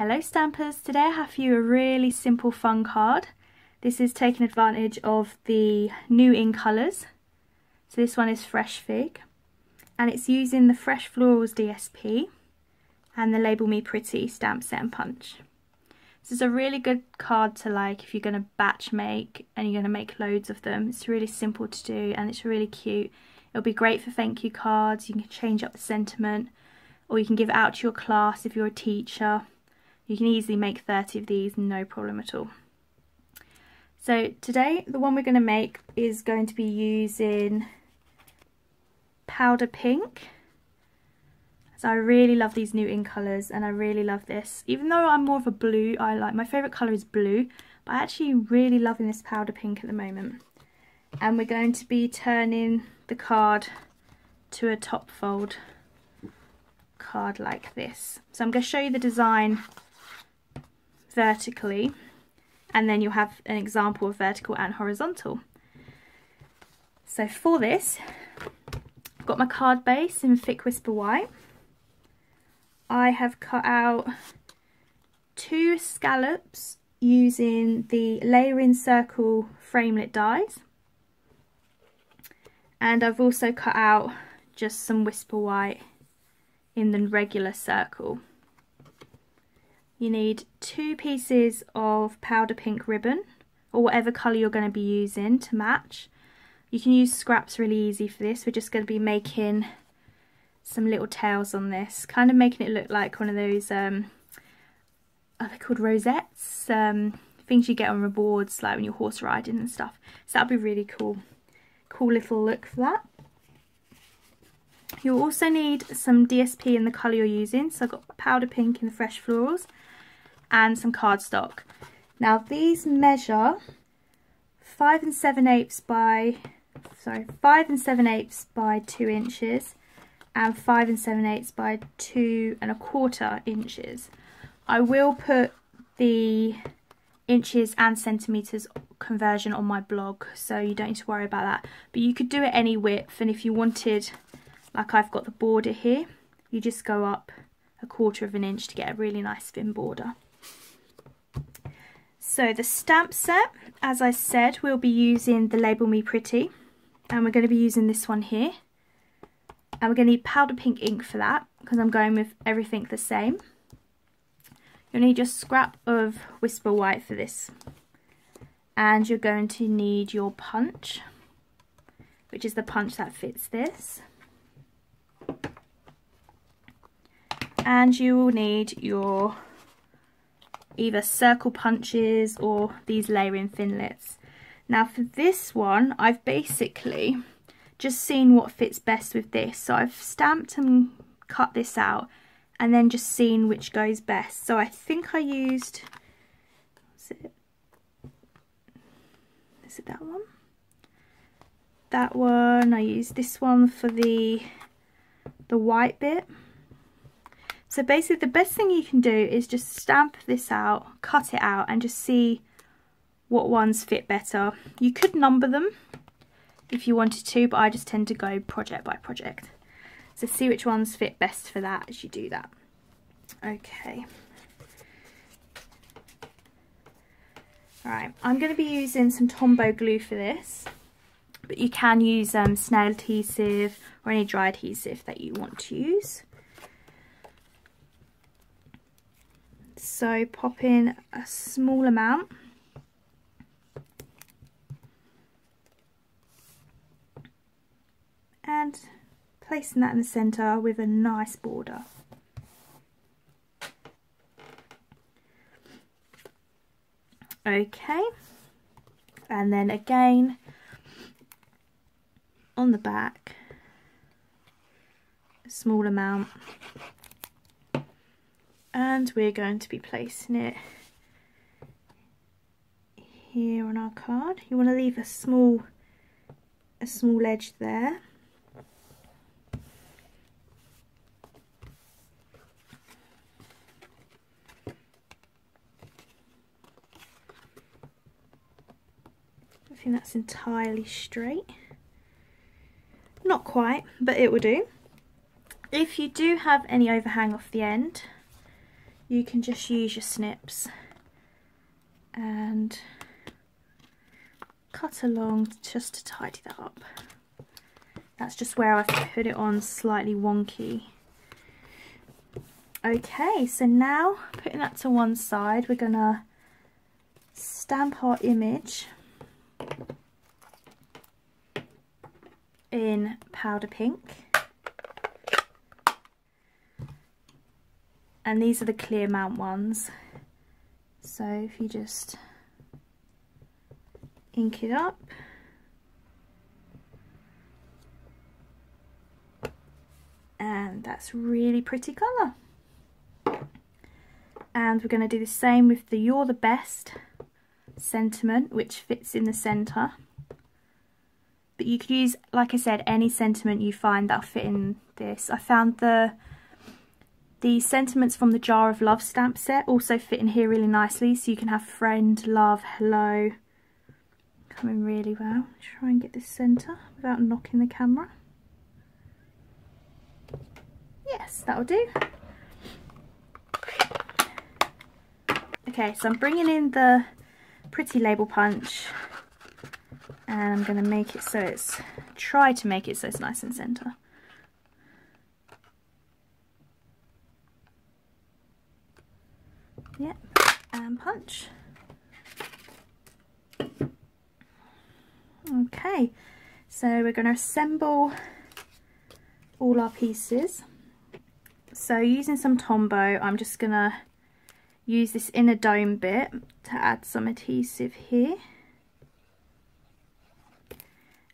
Hello Stampers, today I have for you a really simple fun card. This is taking advantage of the new in colours. So this one is Fresh Fig and it's using the Fresh Florals DSP and the Label Me Pretty stamp set and punch. This is a really good card to like if you're going to batch make and you're going to make loads of them. It's really simple to do and it's really cute. It'll be great for thank you cards. You can change up the sentiment or you can give it out to your class if you're a teacher. You can easily make 30 of these, no problem at all. So today the one we're going to make is going to be using Powder Pink. So I really love these new in colours and I really love this. Even though I'm more of a blue, my favourite colour is blue, but I actually really loving this Powder Pink at the moment. And we're going to be turning the card to a top fold card like this. So I'm going to show you the design vertically and then you'll have an example of vertical and horizontal. So for this I've got my card base in Thick Whisper White. I have cut out 2 scallops using the Layering Circle framelit dies, and I've also cut out just some Whisper White in the regular circle. You need 2 pieces of Powder Pink ribbon or whatever colour you're going to be using to match. You can use scraps really easy for this. We're just going to be making some little tails on this, kind of making it look like one of those, are they called rosettes? Things you get on rewards like when you're horse riding and stuff. So that'll be really cool. Cool little look for that. You'll also need some DSP in the colour you're using. So I've got Powder Pink in the Fresh Florals and some cardstock. Now these measure 5 7/8 by 2 inches and 5 7/8 by 2 1/4 inches. I will put the inches and centimetres conversion on my blog, so you don't need to worry about that. But you could do it any width, and if you wanted, like I've got the border here, you just go up 1/4 inch to get a really nice thin border. So the stamp set, as I said, we'll be using the Label Me Pretty, and we're going to be using this one here. And we're going to need Powder Pink ink for that, because I'm going with everything the same. You'll need your scrap of Whisper White for this. And you're going to need your punch, which is the punch that fits this. And you will need your either circle punches or these layering finlets. Now for this one, I've basically just seen what fits best with this. So I've stamped and cut this out and then just seen which goes best. So I think I used, is it that one? That one, I used this one for the white bit. So basically the best thing you can do is just stamp this out, cut it out and just see what ones fit better. You could number them if you wanted to, but I just tend to go project by project. So see which ones fit best for that as you do that. Okay. Alright, I'm going to be using some Tombow glue for this, but you can use snail adhesive or any dry adhesive that you want to use. So pop in a small amount. And placing that in the centre with a nice border. Okay, and then again on the back, a small amount, and we're going to be placing it here on our card. You want to leave a small edge there. I think that's entirely straight. Not quite, but it will do. If you do have any overhang off the end, you can just use your snips and cut along just to tidy that up. That's just where I've put it on slightly wonky. Okay, so now putting that to one side, we're gonna stamp our image in powder pink. And these are the clear mount ones. So if you just ink it up. And that's really pretty colour. And we're going to do the same with the You're the Best sentiment, which fits in the centre. But you could use, like I said, any sentiment you find that'll fit in this. I found the sentiments from the Jar of Love stamp set also fit in here really nicely. So you can have friend, love, hello. Coming really well. Try and get this centre without knocking the camera. Yes, that'll do. Okay, so I'm bringing in the Pretty Label Punch and I'm going to make it so it's, try to make it so it's nice and centre. Yep, and punch. Okay, so we're going to assemble all our pieces. So using some Tombow, I'm just going to use this inner dome bit to add some adhesive here.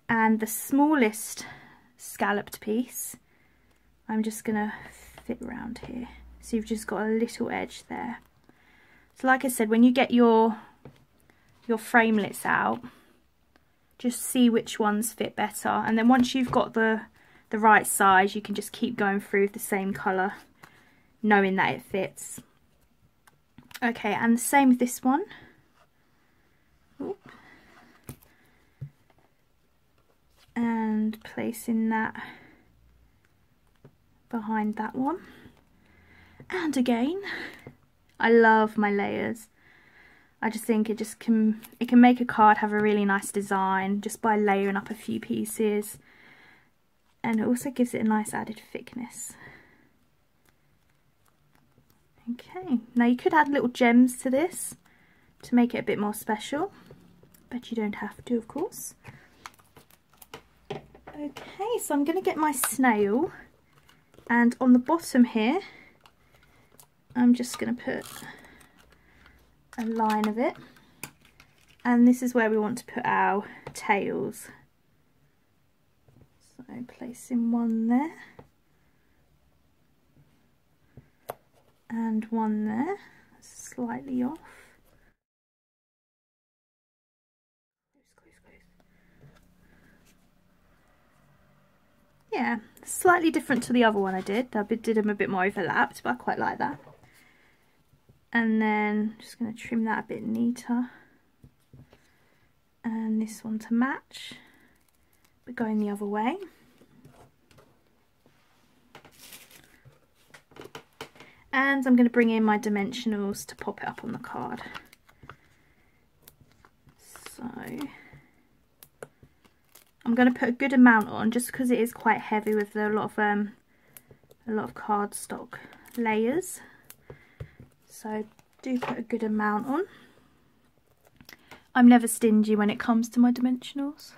And the smallest scalloped piece, I'm just going to fit around here. So you've just got a little edge there. So like I said, when you get your framelits out, just see which ones fit better. And then once you've got the right size, you can just keep going through with the same colour, knowing that it fits. Okay, and the same with this one. Oop. And placing that behind that one. And again, I love my layers. I just think it can make a card have a really nice design just by layering up a few pieces. And it also gives it a nice added thickness. Okay, now you could add little gems to this to make it a bit more special, but you don't have to, of course. Okay, so I'm going to get my snail, and on the bottom here I'm just going to put a line of it, and this is where we want to put our tails. So placing one there and one there, slightly off. Yeah, slightly different to the other one I did. I did them a bit more overlapped, but I quite like that. And then just going to trim that a bit neater. And this one to match, but going the other way. And I'm going to bring in my dimensionals to pop it up on the card. So I'm going to put a good amount on, just because it is quite heavy with a lot of cardstock layers. So do put a good amount on. I'm never stingy when it comes to my dimensionals,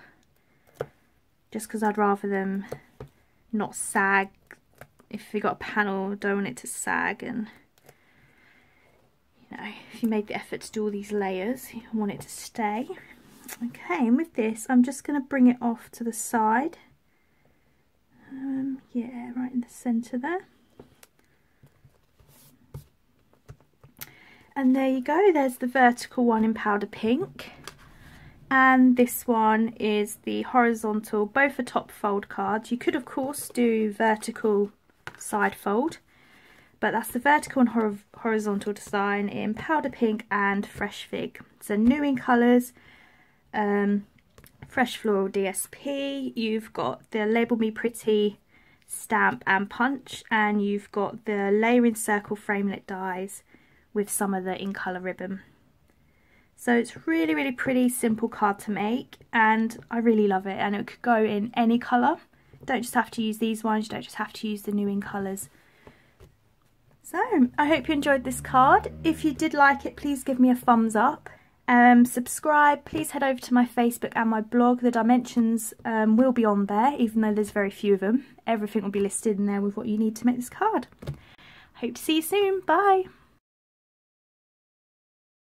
just because I'd rather them not sag. If you got a panel, don't want it to sag, and you know, if you made the effort to do all these layers, you want it to stay. Okay, and with this, I'm just going to bring it off to the side. Yeah, right in the centre there. And there you go, there's the vertical one in powder pink. And this one is the horizontal, both are top fold cards. You could of course do vertical side fold, but that's the vertical and horizontal design in powder pink and fresh fig. So new in colours, fresh floral DSP, you've got the Label Me Pretty stamp and punch, and you've got the layering circle framelit dies with some of the in colour ribbon. So it's really, really pretty, simple card to make, and I really love it, and it could go in any colour. You don't just have to use these ones, you don't just have to use the new in colours. So I hope you enjoyed this card. If you did like it, please give me a thumbs up. Subscribe, please head over to my Facebook and my blog. The dimensions will be on there, even though there's very few of them. Everything will be listed in there with what you need to make this card. Hope to see you soon. Bye.